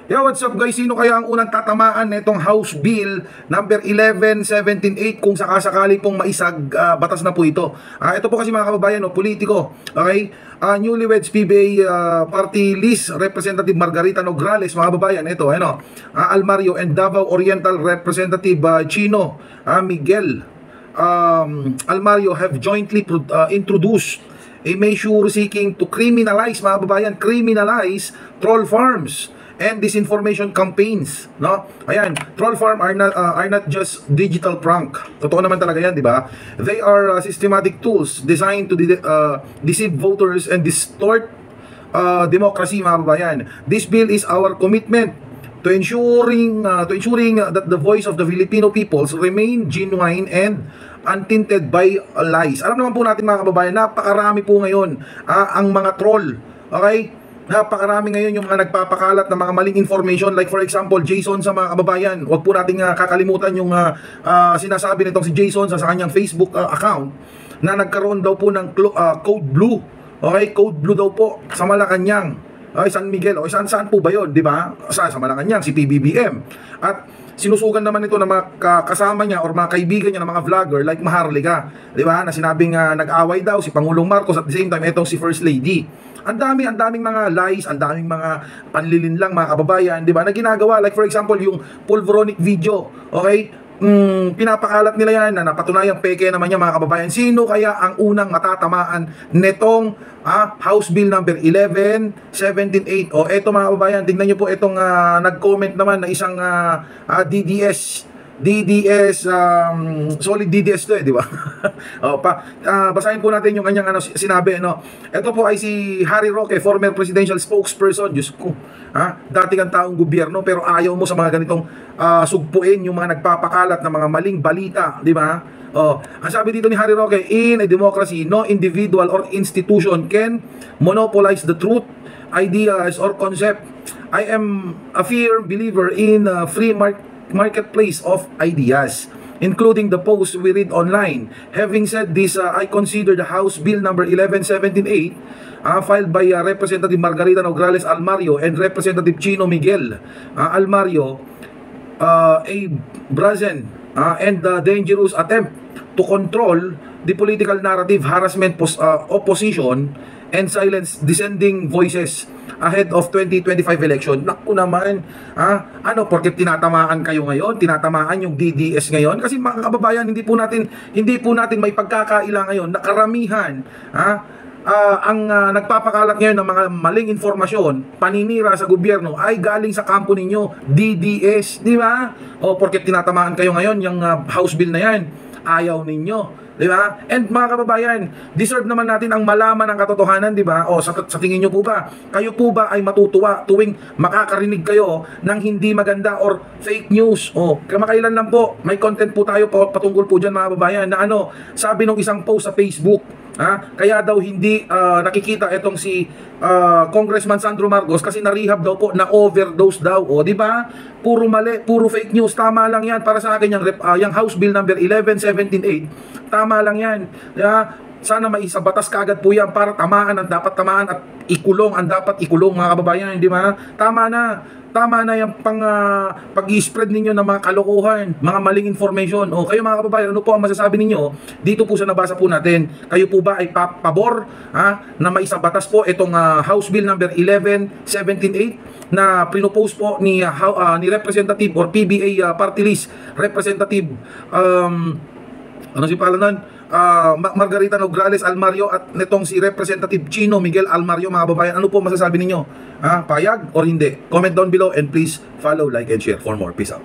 Yo, what's up guys? Sino kaya ang unang tatamaan nitong House Bill number 11-17-8 kung sakasakali pong maisag batas na po ito? Ito po kasi mga kababayan, politiko. Okay? Newlyweds PBA Party List Representative Margarita Nograles, mga kababayan, ito, Almario and Davao Oriental Representative Chino Miguel Almario have jointly introduced a measure seeking to criminalize, mga kababayan, criminalize troll farms and disinformation campaigns, no? Ayan, troll farm are not just digital prank. Totoo naman talaga yan, di ba? They are systematic tools designed to deceive voters and distort democracy, mga kababayan. This bill is our commitment to ensuring that the voice of the Filipino peoples remain genuine and untinted by lies. Alam naman po natin, mga kababayan, napakarami po ngayon ang mga troll. Okay? Napakarami ngayon yung mga nagpapakalat ng mga maling information, like for example Jason, sa mga kababayan. Huwag po nating kakalimutan yung sinasabi nitong si Jason sa kanyang Facebook account na nagkaroon daw po ng code blue. Okay, code blue daw po sa Malacanang, San Miguel, o saan po ba yun, di ba? Sa Malacanang, si PBBM. At sinusugan naman ito ng mga kasama niya or mga kaibigan niya ng mga vlogger like Maharlika, di ba? Na sinabing nag-away daw si Pangulong Marcos, at the same time itong si First Lady. Ang daming mga lies, ang daming mga panlilinlang, mga kababayan, di ba, na ginagawa. Like for example, yung pulveronic video, okay? Pinapakalat nila yan na napatunayang peke naman yan, mga kababayan. Sino kaya ang unang matatamaan netong House Bill number 11-17-8? O eto, mga kababayan, tingnan nyo po itong nag-comment naman na isang solid DDS to, di ba? Basahin po natin yung kanyang sinabi, no? Ito po ay si Harry Roque, former presidential spokesperson. Diyos ko, dati kang taong gobyerno pero ayaw mo sa mga ganitong sugpuin yung mga nagpapakalat ng mga maling balita, di ba? Ang sabi dito ni Harry Roque, in a democracy, no individual or institution can monopolize the truth, ideas, or concept. I am a firm believer in free marketplace of ideas, including the posts we read online. Having said this, I consider the House Bill number 11-17-8 filed by Representative Margarita Nograles Almario and Representative Chino Miguel Almario a brazen and dangerous attempt to control the political narrative, harassment opposition, and silence dissenting voices ahead of 2025 election. Naku naman, porket tinatamaan kayo ngayon, tinatamaan yung DDS ngayon, kasi mga kababayan, hindi po natin may pagkakaila ngayon na karamihan ang nagpapakalat ngayon ng mga maling informasyon, paninira sa gobyerno, ay galing sa kampo ninyo, DDS, di ba? O porket tinatamaan kayo ngayon, yung House Bill na yan, ayaw ninyo, di ba? And mga kababayan, deserve naman natin ang malaman ng katotohanan, di ba? O sa tingin nyo po ba, kayo po ba ay matutuwa tuwing makakarinig kayo ng hindi maganda or fake news? O kamakailan lang po, may content po tayo patungkol po dyan, mga kababayan, na sabi nung isang post sa Facebook, kaya daw hindi nakikita itong si Congressman Sandro Marcos kasi na-rehab daw po, na overdose daw. O di ba? Puro mali, puro fake news. Tama lang 'yan para sa akin yung House Bill number 11-17-8. Tama lang 'yan. Sana maisabatas kagad po 'yan para tamaan ang dapat tamaan at ikulong ang dapat ikulong, mga kababayan, di ba? Tama na yung pag-i-spread ninyo ng mga kalokohan, mga maling information. O kayo, mga kababayan, ano po ang masasabi ninyo dito po sa nabasa po natin? Kayo po ba ay pabor na maisabatas po itong House Bill number 11-17-8 na pinopose po ni Representative or PBA Party List Representative ano si palanan? Margarita Nograles Almario at nitong si Representative Chino Miguel Almario, mga kababayan. Ano po masasabi ninyo? Payag or hindi? Comment down below and please follow, like, and share for more. Peace out.